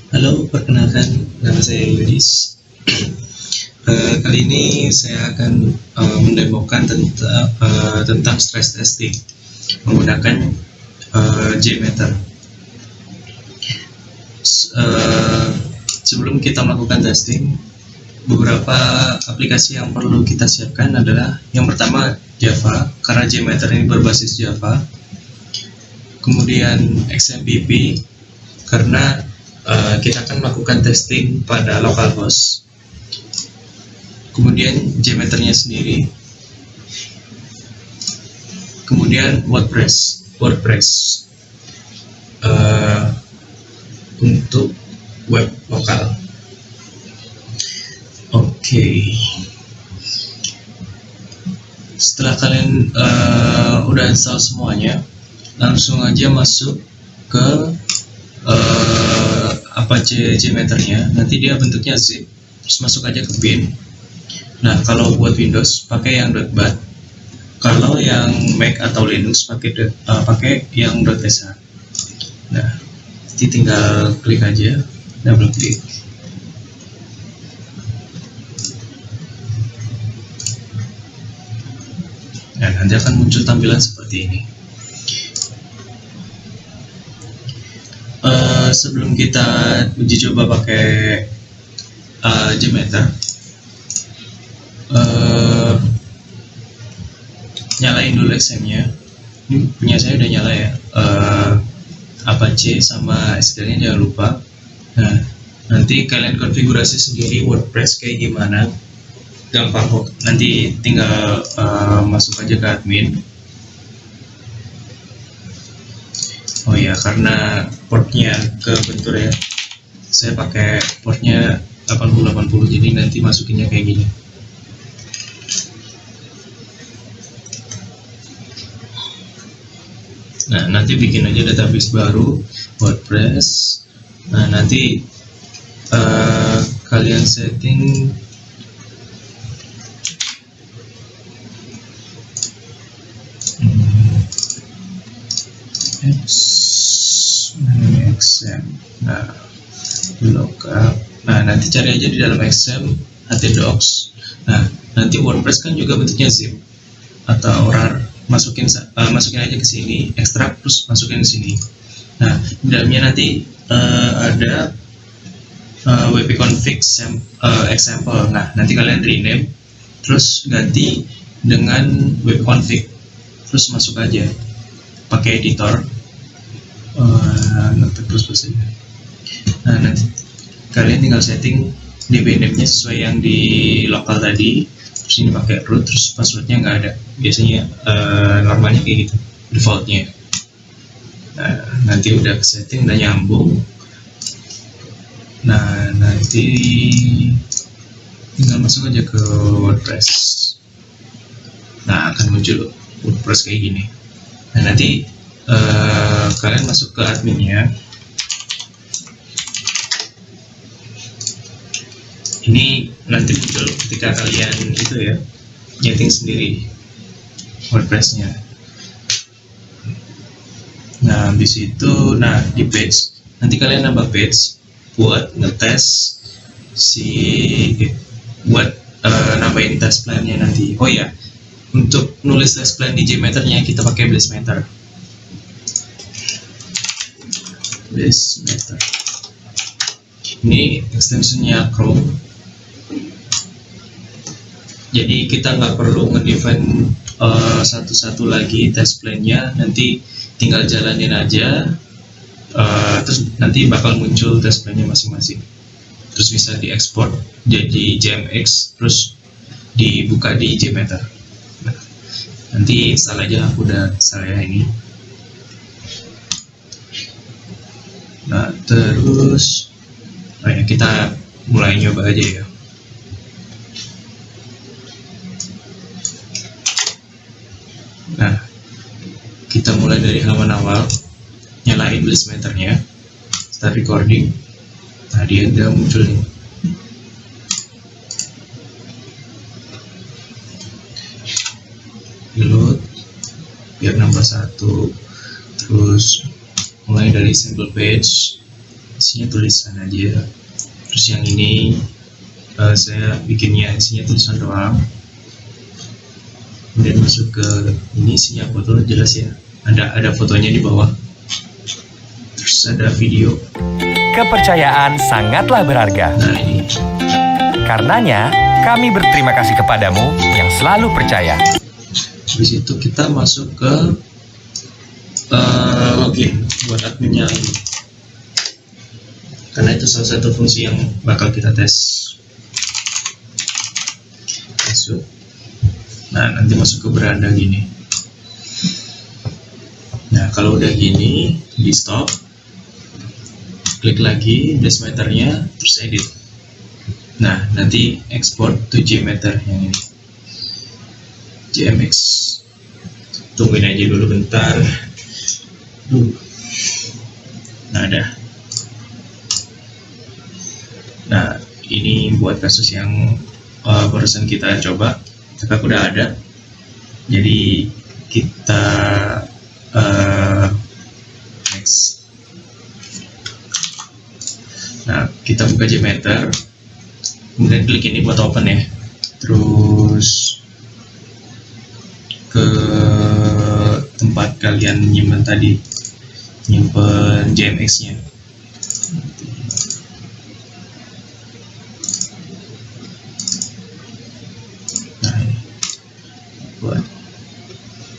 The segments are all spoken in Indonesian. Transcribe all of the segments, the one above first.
Halo, perkenalkan nama saya Yudis. Kali ini saya akan mendemokan tentang stress testing menggunakan JMeter. Uh, Sebelum kita melakukan testing, beberapa aplikasi yang perlu kita siapkan adalah yang pertama Java, karena JMeter ini berbasis Java. Kemudian XMPP, karena kita akan melakukan testing pada localhost. Kemudian JMeternya sendiri. Kemudian WordPress untuk web lokal. Oke. Setelah kalian udah install semuanya, langsung aja masuk ke Apache JMeternya. Nanti dia bentuknya zip, terus masuk aja ke bin. Nah, kalau buat Windows pakai yang .bat. Kalau yang Mac atau Linux pakai yang .sh. Nah, nanti tinggal klik aja, double klik. Nah, nanti akan muncul tampilan seperti ini. Sebelum kita uji coba pakai JMeter, nyalain dulu XM-nya. Ini punya saya udah nyala ya. Apache sama SQL-nya jangan lupa. Nah, nanti kalian konfigurasi sendiri WordPress kayak gimana. Gampang kok. Nanti tinggal masuk aja ke admin. Oh ya, karena portnya kebentur ya, saya pakai portnya 8080, jadi nanti masukinnya kayak gini. Nah, nanti bikin aja database baru WordPress. Nah, nanti kalian setting XM. Nah, lookup. Nah, nanti cari aja di dalam XM htdocs. Nah, nanti WordPress kan juga bentuknya zip atau rar. Masukin aja ke sini, ekstrak terus masukin ke sini. Nah, di dalamnya nanti ada wp-config example. Nah, nanti kalian rename terus ganti dengan wp-config, terus masuk aja pakai editor. Terus nah, nanti kalian tinggal setting db name-nya sesuai yang di lokal tadi. Terus ini pakai root, terus passwordnya nggak ada. Biasanya normalnya kayak gitu defaultnya. Nah, nanti udah setting, udah nyambung. Nah, nanti tinggal masuk aja ke WordPress. Nah, akan muncul WordPress kayak gini. Nah, nanti kalian masuk ke adminnya. Ini nanti muncul ketika kalian itu ya, nyeting sendiri WordPress-nya. Nah, habis itu, nah di page, nanti kalian nambah page buat ngetes buat nambahin test plan-nya nanti. Oh ya, untuk nulis test plan di JMeter-nya kita pakai Blizzmeter. Ini extensionnya Chrome, jadi kita nggak perlu ngedefine satu-satu lagi test plan-nya, nanti tinggal jalanin aja, terus nanti bakal muncul test plan-nya masing-masing, terus bisa diekspor jadi JMX, terus dibuka di JMeter. Nah, nanti install aja, aku udah install ya ini. Nah, terus kita mulai nyoba aja ya. Nah, kita mulai dari halaman awal, nyalain Blizzmeter-nya, start recording. Nah, dia udah muncul nih. Reload biar nambah satu, terus mulai dari sample page. isinya tulisan aja. Terus yang ini saya bikinnya isinya tulisan doang. Kemudian masuk ke ini, isinya foto jelas ya, ada fotonya di bawah, terus ada video. Kepercayaan sangatlah berharga. Nah ini, Karenanya, kami berterima kasih kepadamu yang selalu percaya. habis itu kita masuk ke login buat adminnya ini, karena itu salah satu fungsi yang bakal kita tes. Masuk. Nah, nanti masuk ke beranda gini. Nah, kalau udah gini, di stop, klik lagi decimeternya, terus edit. Nah, nanti export to JMeter yang ini, JMX. Tungguin aja dulu bentar. Nah, ada. Nah, ini buat kasus yang barusan kita coba. Tapi udah ada, jadi kita next. Nah, kita buka JMeter, kemudian klik ini buat open ya, terus ke tempat kalian nyimpen tadi, nyimpen JMX nya.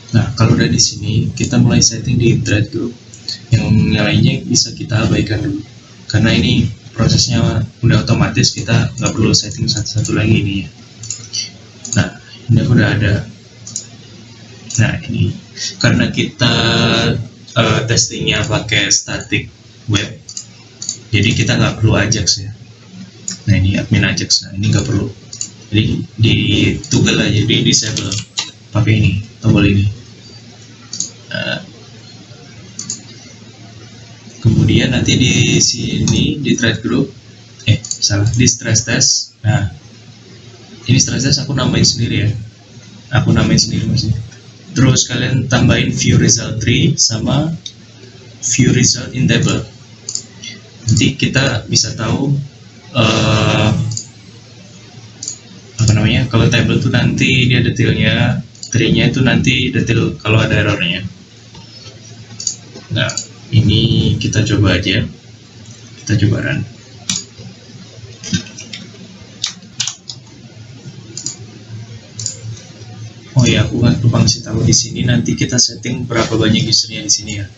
Nah, kalau udah di sini, kita mulai setting di thread group. Yang lainnya bisa kita abaikan dulu, karena ini prosesnya udah otomatis, kita nggak perlu setting satu-satu lagi ini ya. Nah, ini udah ada. Nah, ini karena kita testingnya pakai static web, jadi kita nggak perlu Ajax ya. Nah, ini admin Ajax. Nah, ini nggak perlu. Jadi di toggle aja, di disable pakai ini, tombol ini. Kemudian nanti di sini di thread group, di stress test. Nah, ini stress test aku namain sendiri ya, maksudnya. Terus kalian tambahin view result tree sama view result in table. Nanti kita bisa tahu kalau table itu nanti dia detailnya, tree-nya itu nanti detail kalau ada errornya. Nah, ini kita coba aja, kita coba run. Oh ya, aku lupa ngasih tahu di sini, nanti kita setting berapa banyak usernya di sini ya.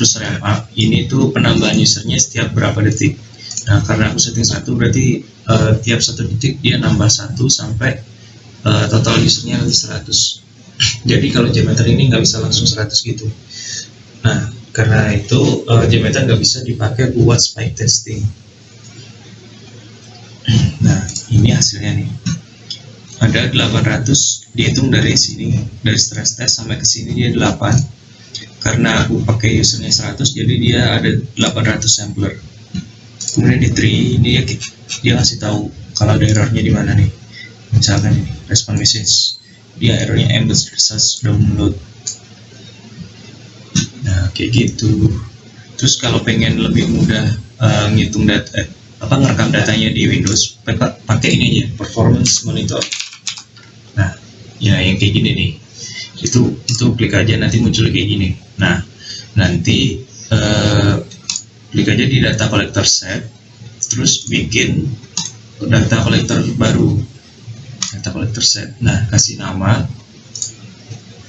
Terus ramp up, ini tuh penambahan usernya setiap berapa detik. Nah, karena aku setting 1, berarti tiap 1 detik dia nambah 1 sampai total usernya nanti 100. Jadi kalau JMeter ini nggak bisa langsung 100 gitu. Nah, karena itu JMeter nggak bisa dipakai buat spike testing. Nah, ini hasilnya nih. Ada 800, dihitung dari sini, dari stress test sampai ke sini dia 8. Karena aku pakai usernya 100, jadi dia ada 800 sampler. Kemudian di tree ini dia ngasih tahu kalau ada errornya di mana nih. Misalkan ini response message, dia errornya embed resource download. Nah, kayak gitu. Terus kalau pengen lebih mudah ngitung data, ngerekam datanya di Windows, pakai ini aja, performance monitor. Nah, ya yang kayak gini nih, itu klik aja nanti muncul kayak gini. Nah, nanti klik aja di data collector set, terus bikin data collector baru, data collector set. Nah, kasih nama,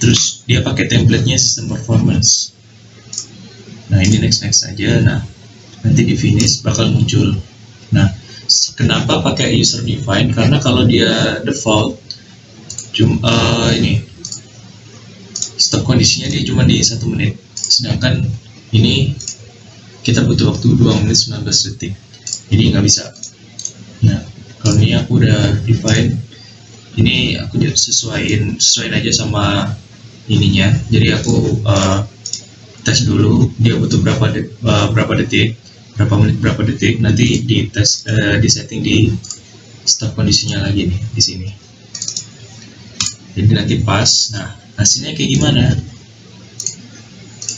terus dia pakai template-nya sistem performance. Nah, ini next aja. Nah, nanti di finish bakal muncul. Nah, kenapa pakai user define? Karena kalau dia default ini stop kondisinya dia cuma di 1 menit, sedangkan ini kita butuh waktu 2 menit 19 detik, jadi nggak bisa. Nah, kalau ini aku udah define, ini aku sesuaiin aja sama ininya. Jadi aku tes dulu dia butuh berapa detik, berapa menit, berapa detik, nanti di tes di setting di stop kondisinya lagi nih di sini. Jadi nanti pas. Nah, hasilnya kayak gimana?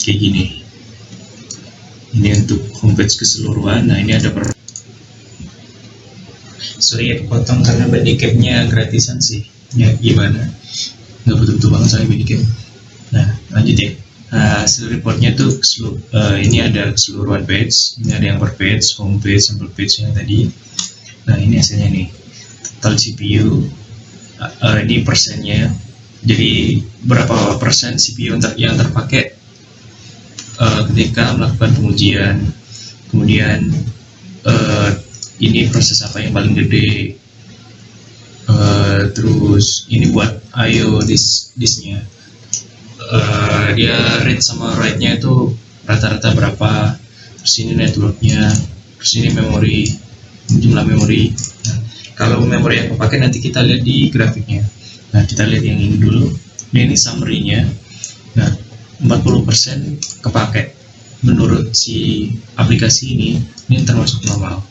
Kayak gini. Ini untuk homepage keseluruhan. Nah, ini ada sorry ya potong karena Bandicam-nya gratisan sih. Ya gimana? Nggak betul-betul banget soalnya Bandicam. Nah, lanjut ya. Hasil reportnya tuh ini ada keseluruhan page. Ini ada yang per page, homepage, sample page yang tadi. Nah, ini hasilnya nih. Total CPU. Ini persennya. Jadi berapa persen CPU yang terpakai ketika melakukan pengujian. Kemudian ini proses apa yang paling gede, terus ini buat IO disknya, dia read sama write-nya itu rata-rata berapa, terus ini networknya, terus ini memori, jumlah memori. Nah, kalau memori yang kepake nanti kita lihat di grafiknya. Nah, kita lihat yang ini dulu. Ini summary-nya. Nah, 40% kepake menurut si aplikasi ini termasuk normal.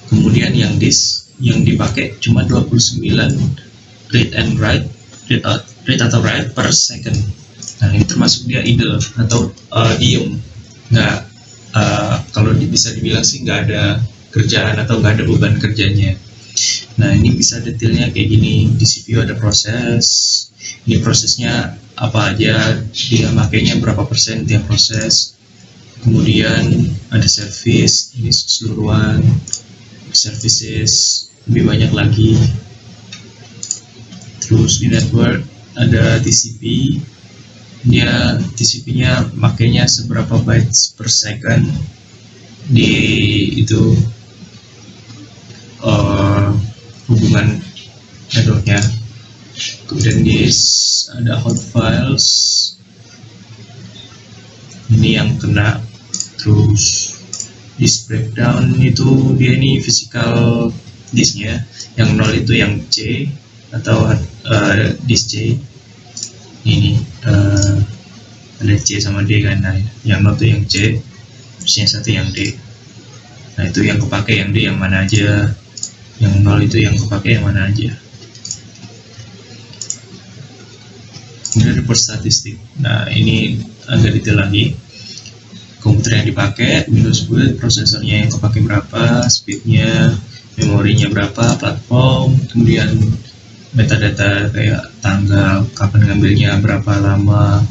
Kemudian yang disk yang dipakai cuma 29 read and write, read atau write per second. Nah, ini termasuk dia idle atau diem, nggak kalau bisa dibilang sih nggak ada kerjaan atau nggak ada beban kerjanya. Nah, ini bisa detailnya kayak gini. Di CPU ada proses, ini prosesnya apa aja, dia makainya berapa persen dia proses. Kemudian ada service, ini keseluruhan services, lebih banyak lagi. Terus di network ada TCP, dia TCP-nya makainya seberapa bytes per second di itu hubungan networknya. Kemudian ada hot files, ini yang kena. Terus disk breakdown itu dia ini physical disknya, yang 0 itu yang C atau disk C. Ini ada C sama D kan, nah, yang 0 itu yang C, terus yang satu yang D. Nah, itu yang kepake yang D yang mana aja, yang 0 itu yang kepake yang mana aja. Ini report statistik. Nah, ini agak detail lagi. Komputer yang dipakai, Windows boot, prosesornya yang kepake berapa, speednya, memorinya berapa, platform, kemudian metadata kayak tanggal, kapan ngambilnya, berapa lama,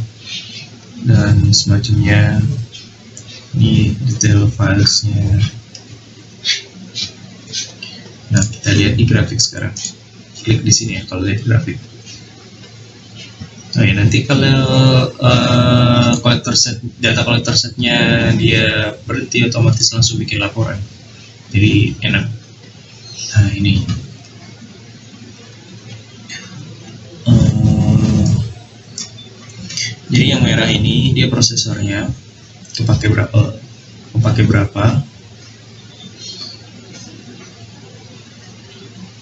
dan semacamnya. Ini detail filesnya. Nah, kita lihat di grafik sekarang. Klik di sini ya kalau lihat grafik. Nah, ya, nanti kalau data collector setnya dia berhenti, otomatis langsung bikin laporan. Jadi enak. Nah, ini. Jadi yang merah ini dia prosesornya kepake berapa.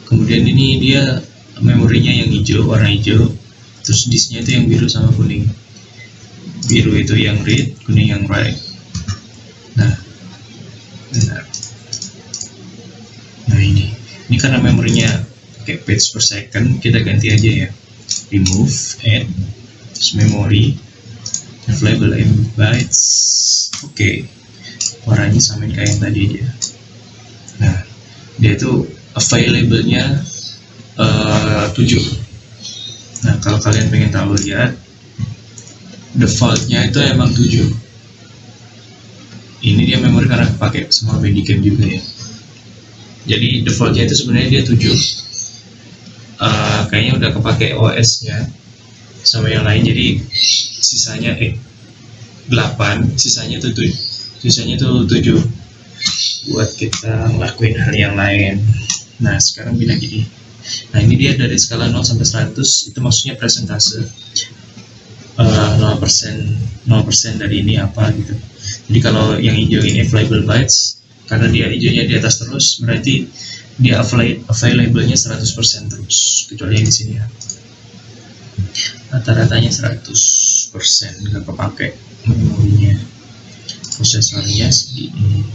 Kemudian ini dia memorinya yang hijau, warna hijau. Terus disknya itu yang biru sama kuning. Biru itu yang read, kuning yang write. Nah, benar. Nah, ini karena memorinya pakai page per second, kita ganti aja ya. Remove, add, terus memory, available bytes. Oke. Warnanya samain kayak yang tadi aja. Nah, dia itu available-nya 7. Nah, kalau kalian pengen tahu, lihat default-nya itu emang 7. Ini dia memori karena pakai sama Bandicam juga ya. Jadi default-nya itu sebenarnya dia 7. Kayaknya udah kepake OS-nya sama yang lain, jadi sisanya 8, sisanya tuh 7 buat kita ngelakuin hal yang lain. Nah, sekarang bilang gini. Nah, ini dia dari skala 0 sampai 100, itu maksudnya persentase. 0% dari ini apa gitu. Jadi kalau yang hijau ini available bytes, karena dia hijaunya di atas terus, berarti dia available-nya 100% terus, kecuali yang di sini ya. Rata-ratanya 100%, nggak kepake memorinya. Prosesornya segini.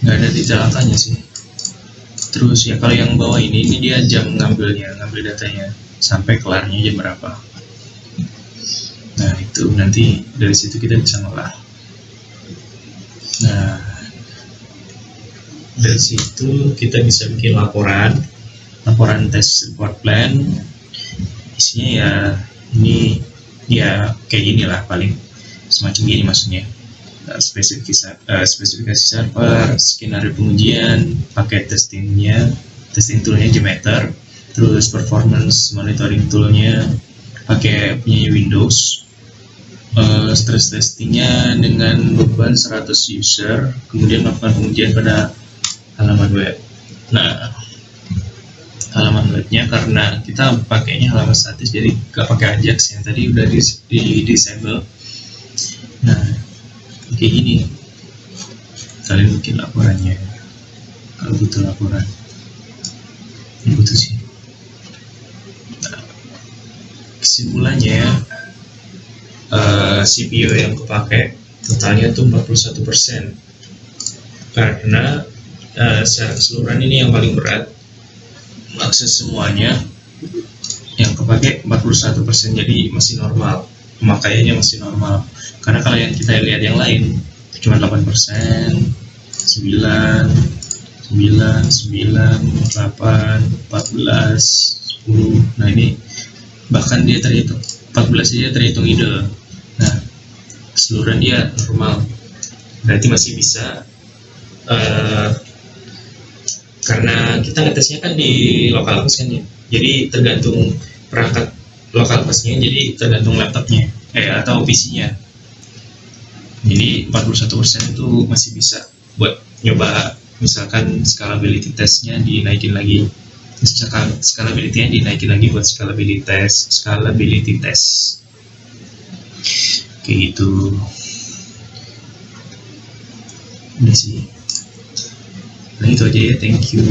Nggak ada detail angkanya sih. Terus ya kalau yang bawah ini dia jam ngambil datanya sampai kelarnya jam berapa. Nah, itu nanti dari situ kita bisa ngolah. Nah, dari situ kita bisa bikin laporan tes report plan. Isinya ya ini ya kayak gini lah, paling semacam gini maksudnya. Spesifikasi server, skenario pengujian, pakai testing toolnya Jmeter, terus performance monitoring toolnya pakai punya Windows, stress testingnya dengan beban 100 user, kemudian melakukan pengujian pada halaman web. Nah, halaman webnya karena kita pakainya halaman statis, jadi nggak pakai Ajax yang tadi udah di disable. Nah, kayak gini kalian bikin laporannya kalau butuh laporan. Ini butuh sih. Nah, kesimpulannya CPU yang kepake totalnya tuh 41%, karena secara keseluruhan ini yang paling berat, akses semuanya yang kepake 41%, jadi masih normal, pemakaiannya masih normal. Karena kalau yang kita lihat yang lain cuma 8%, 9, 9, 8, 14, 10. Nah ini bahkan dia terhitung 14 aja terhitung idle. Nah, keseluruhan dia normal, berarti masih bisa. Karena kita ngetesnya kan di localhost kan ya, jadi tergantung perangkat localhostnya, jadi tergantung laptopnya atau PC-nya. Jadi 41% itu masih bisa buat nyoba, misalkan scalability testnya dinaikin lagi, misalkan scalability-nya dinaikin lagi buat scalability test kayak gitu. Udah sih, nah itu aja ya, thank you.